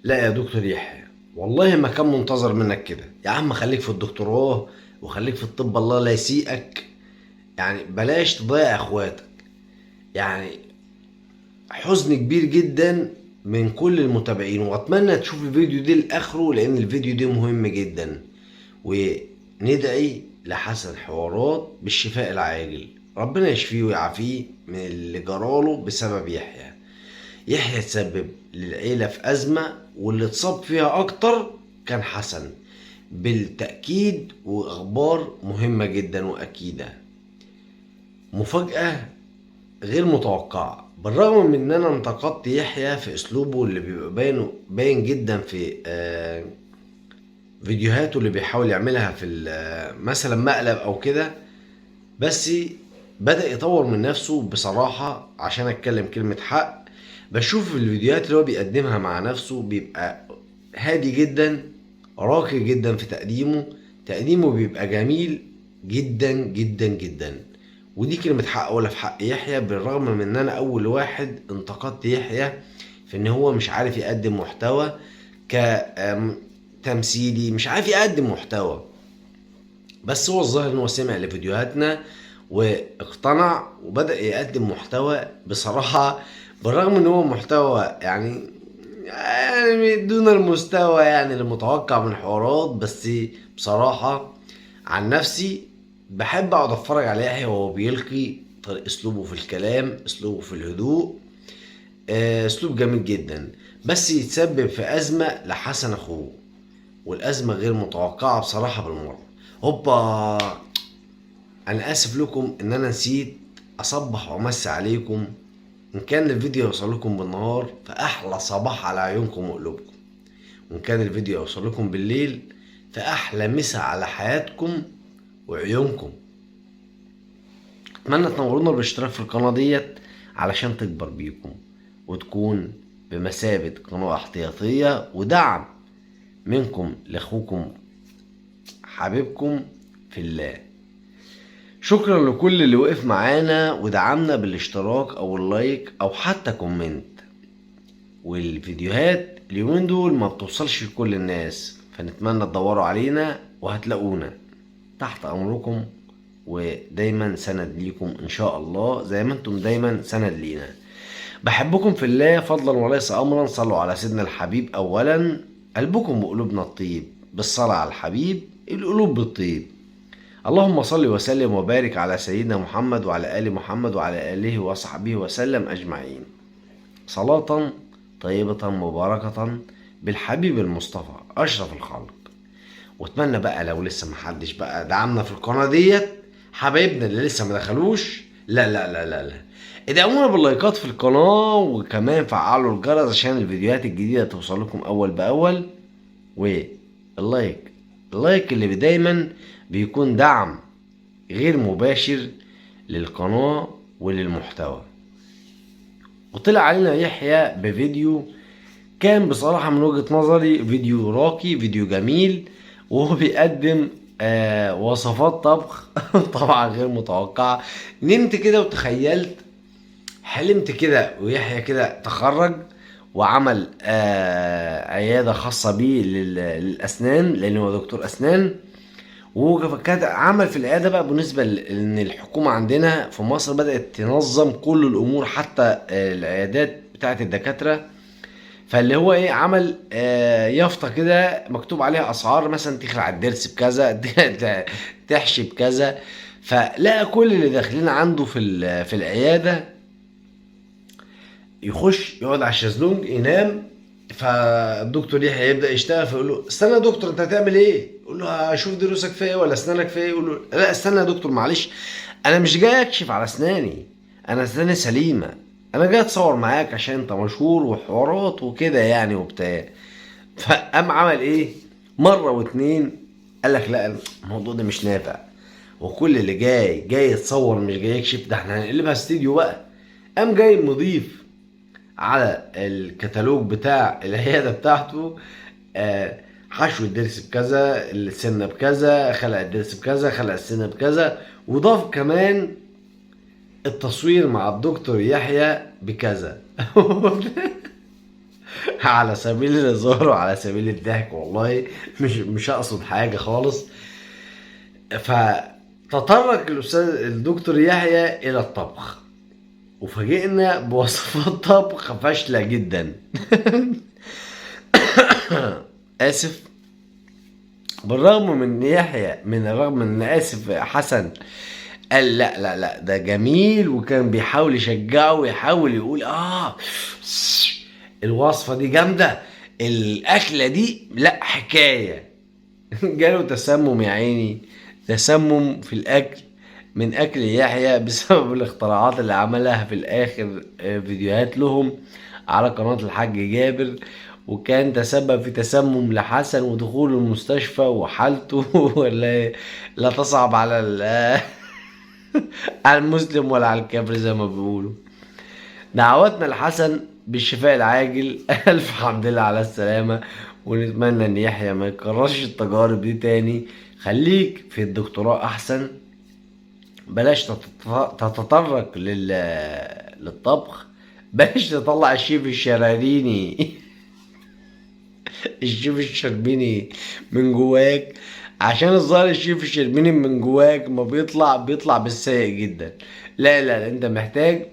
لا يا دكتور يحيى، والله ما كان منتظر منك كده يا عم. خليك في الدكتوراه وخليك في الطب، الله لا يسيئك. يعني بلاش تضيع اخواتك. يعني حزن كبير جدا من كل المتابعين، واتمنى تشوف الفيديو ده لاخره لان الفيديو ده مهم جدا. وندعي لحسن حوارات بالشفاء العاجل، ربنا يشفيه ويعافيه من اللي جراله بسبب يحيى. يحيى تسبب للعيلة في أزمة، واللي اتصاب فيها أكتر كان حسن بالتأكيد. وأخبار مهمة جدا وأكيدة، مفاجأة غير متوقعة. بالرغم من ان انا انتقدت يحيى في اسلوبه اللي بيبقى باين جدا في فيديوهاته اللي بيحاول يعملها في مثلا مقلب او كده، بس بدأ يطور من نفسه بصراحة. عشان اتكلم كلمة حق، بشوف الفيديوهات اللي هو بيقدمها مع نفسه بيبقى هادي جدا، راقي جدا في تقديمه بيبقى جميل جدا جدا جدا. ودي كلمة حق ولا في حق يحيى، بالرغم من ان انا اول واحد انتقدت يحيى في ان هو مش عارف يقدم محتوى كتمثيلي، مش عارف يقدم محتوى. بس هو الظاهر ان هو سمع لفيديوهاتنا واقتنع وبدأ يقدم محتوى بصراحة. بالرغم ان هو محتوى يعني دون المستوى يعني المتوقع من حوارات، بس بصراحة عن نفسي بحب اقعد اتفرج على يحيى وهو بيلقي اسلوبه في الكلام، اسلوبه في الهدوء. اسلوب جميل جدا. بس يتسبب في ازمة لحسن اخوه، والازمة غير متوقعة بصراحة بالمرة. هوبا، انا اسف لكم ان انا نسيت اصبح وامسي عليكم. ان كان الفيديو يوصل لكم بالنهار فاحلى صباح على عيونكم وقلوبكم، وان كان الفيديو يوصل لكم بالليل فاحلى مسا على حياتكم وعيونكم. اتمنى تنورونا بالاشتراك في القناة ديت علشان تكبر بيكم وتكون بمثابة قناة احتياطية ودعم منكم لاخوكم حبيبكم في الله. شكرا لكل اللي وقف معانا ودعمنا بالاشتراك او اللايك او حتى كومنت. والفيديوهات اليومين دول ما بتوصلش لكل الناس، فنتمنى تدوروا علينا وهتلاقونا. تحت امركم ودايما سند ليكم ان شاء الله، زي ما انتم دايما سند لينا. بحبكم في الله فضلا وليس امرا. صلوا على سيدنا الحبيب اولا. قلبكم وقلوبنا الطيب بالصلاة على الحبيب، القلوب بالطيب. اللهم صل وسلم وبارك على سيدنا محمد وعلى آل محمد وعلى آله وصحبه وسلم أجمعين. صلاة طيبة مباركة بالحبيب المصطفى أشرف الخلق. واتمنى بقى لو لسه محدش بقى دعمنا في القناة ديت، حبايبنا اللي لسه ما دخلوش، لا لا لا لا لا، ادعمونا باللايكات في القناة، وكمان فعلوا الجرس عشان الفيديوهات الجديدة توصل لكم أول بأول. واللايك، اللايك اللي دايما بيكون دعم غير مباشر للقناة وللمحتوى. وطلع علينا يحيى بفيديو كان بصراحة من وجهة نظري فيديو راقي، فيديو جميل، وهو بيقدم وصفات طبخ طبعا غير متوقعة. نمت كده وتخيلت، حلمت كده ويحيى كده تخرج وعمل عيادة خاصة بيه للأسنان، لأنه هو دكتور أسنان. وكانت عمل في العياده بقى بالنسبه لان الحكومه عندنا في مصر بدات تنظم كل الامور حتى العيادات بتاعه الدكاتره. فاللي هو ايه، عمل يافطه كده مكتوب عليها اسعار، مثلا تخلع الضرس بكذا تحشي بكذا. فلقى كل اللي داخلين عنده في العياده يخش يقعد على الشезлونج ينام. فالدكتور يحيى يبدا يشتغل، فيقول له استنى يا دكتور انت هتعمل ايه؟ يقول له هشوف دروسك فيها ايه ولا اسنانك فيها ايه. يقول له لا استنى يا دكتور معلش، انا مش جاي اكشف على اسناني، انا اسناني سليمه، انا جاي اتصور معاك عشان انت مشهور وحوارات وكده يعني وبتاع. فقام عمل ايه مره واتنين، قال لك لا الموضوع ده مش نافع، وكل اللي جاي يتصور مش جاي يكشف، ده احنا هنقلبها استديو بقى. قام جاي مضيف على الكتالوج بتاع العياده بتاعته حشو الضرس بكذا، السنه بكذا، خلع الضرس بكذا، خلع السنه بكذا، وضاف كمان التصوير مع الدكتور يحيى بكذا. على سبيل الهزار وعلى سبيل الضحك والله، مش اقصد حاجة خالص. فتطرق الأستاذ الدكتور يحيى إلى الطبخ، وفاجئنا بوصفات طبخ فاشلة جدا. آسف. بالرغم من يحيى، من الرغم من آسف حسن قال لا لا لا ده جميل، وكان بيحاول يشجعه ويحاول يقول الوصفة دي جامدة، الأكلة دي لا حكاية. جاله تسمم يا عيني، تسمم في الأكل من أكل يحيى بسبب الاختراعات اللي عملها في الآخر، فيديوهات لهم على قناة الحاج جابر، وكان تسبب في تسمم لحسن ودخوله المستشفى وحالته لا تصعب على على المسلم ولا على الكافر زي ما بيقولوا. دعواتنا لحسن بالشفاء العاجل. ألف حمد لله على السلامة، ونتمنى إن يحيى ما يكررش التجارب دي تاني. خليك في الدكتوراه أحسن، بلاش تتطرق للطبخ، بلاش تطلع الشيف الشراريني الشيف الشربيني من جواك، عشان الظاهر الشيف الشربيني من جواك ما بيطلع بالسيء جدا. لا لا لا، انت محتاج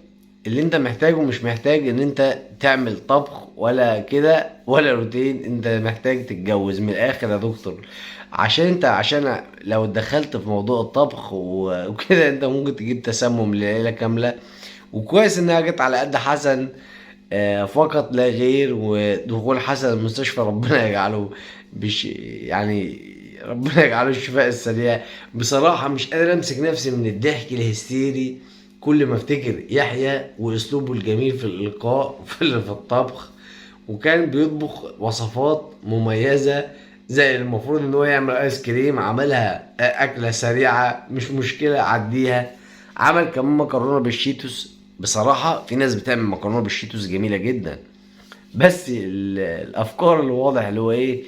اللي انت محتاجه، مش محتاج ان انت تعمل طبخ ولا كده ولا روتين، انت محتاج تتجوز من الاخر يا دكتور. عشان لو اتدخلت في موضوع الطبخ وكده انت ممكن تجيب تسمم للعيلة كاملة. وكويس انها جت على قد حسن فقط لا غير، ودخول حسن المستشفى ربنا يجعله يعني ربنا يجعله الشفاء السريع. بصراحة مش قادر امسك نفسي من الضحك الهستيري كل ما افتكر يحيى واسلوبه الجميل في الالقاء في الطبخ. وكان بيطبخ وصفات مميزة، زي المفروض ان هو يعمل ايس كريم، عملها اكلة سريعة مش مشكلة عديها. عمل كمان مكرونة بالشيتوس، بصراحة في ناس بتعمل مكرونة بالشيتوس جميلة جدا، بس الافكار اللي واضح اللي هو ايه،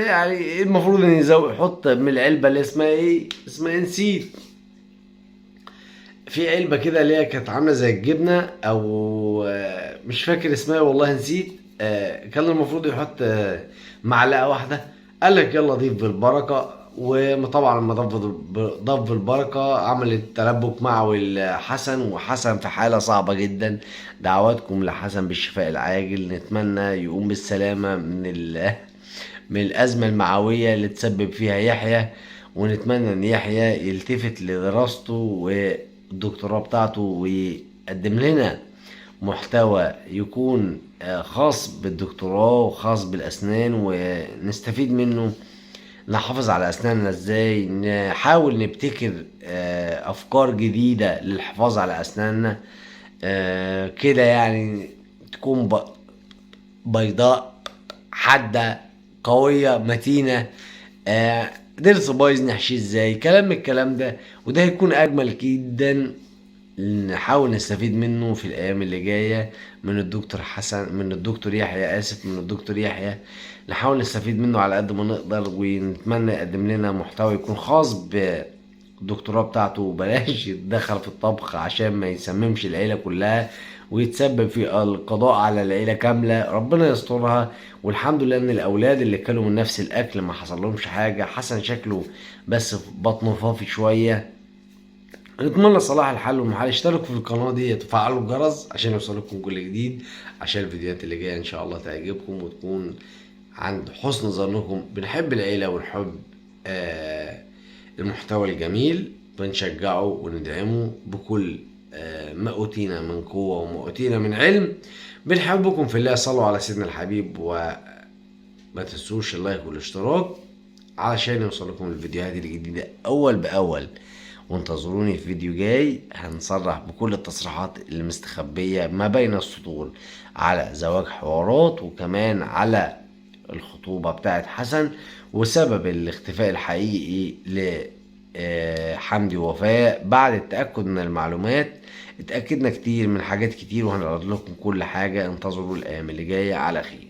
يعني المفروض ان يحط من العلبة اللي اسمها نسيت، في علبة كده اللي هي كانت عاملة زي الجبنة او مش فاكر اسمها والله نسيت. كان المفروض يحط معلقة واحدة، قال لك يلا ضيف بالبركة. وطبعا لما ضاف بالبركة عملت تلبك معوي لحسن، وحسن في حالة صعبة جدا. دعواتكم لحسن بالشفاء العاجل، نتمنى يقوم بالسلامة من الأزمة المعوية اللي تسبب فيها يحيى. ونتمنى ان يحيى يلتفت لدراسته والدكتوراه بتاعته ويقدم لنا محتوى يكون خاص بالدكتوراه وخاص بالأسنان ونستفيد منه. نحافظ على أسناننا ازاي، نحاول نبتكر أفكار جديدة للحفاظ على أسناننا كده، يعني تكون بيضاء حادة قوية متينة. ضرس بايظ نحشيه ازاي، كلام من الكلام ده، وده هيكون أجمل جدا. نحاول نستفيد منه في الأيام اللي جاية من الدكتور حسن، من الدكتور يحيى، آسف، من الدكتور يحيى. نحاول نستفيد منه على قد ما نقدر، ونتمنى يقدم لنا محتوى يكون خاص بالدكتوراه بتاعته، وبلاش يتدخل في الطبخ عشان ما يسممش العيلة كلها ويتسبب في القضاء على العيلة كاملة. ربنا يسترها. والحمد لله ان الاولاد اللي كانوا من نفس الاكل ما حصل لهمش حاجة. حسن شكله بس في بطنه فافي شوية. نتمنى صلاح الحل والمحل. اشتركوا في القناة دي، تفعلوا الجرس عشان يوصلكم كل جديد، عشان الفيديوهات اللي جاية ان شاء الله تعجبكم وتكون عند حسن ظنكم. بنحب العيلة ونحب المحتوى الجميل، بنشجعه وندعمه بكل ما أوتينا من قوة وما أوتينا من علم. بنحبكم في الله. صلوا على سيدنا الحبيب، وما تنسوش اللايك والاشتراك علشان يوصلكم الفيديوهات الجديدة أول بأول. وانتظروني في فيديو جاي هنصرح بكل التصريحات اللي مستخبية ما بين السطور على زواج حوارات، وكمان على الخطوبة بتاعت حسن، وسبب الاختفاء الحقيقي لحمدي ووفاء. بعد التأكد من المعلومات اتأكدنا كتير من حاجات كتير، وهنعرض لكم كل حاجة. انتظروا الأيام اللي جاية على خير.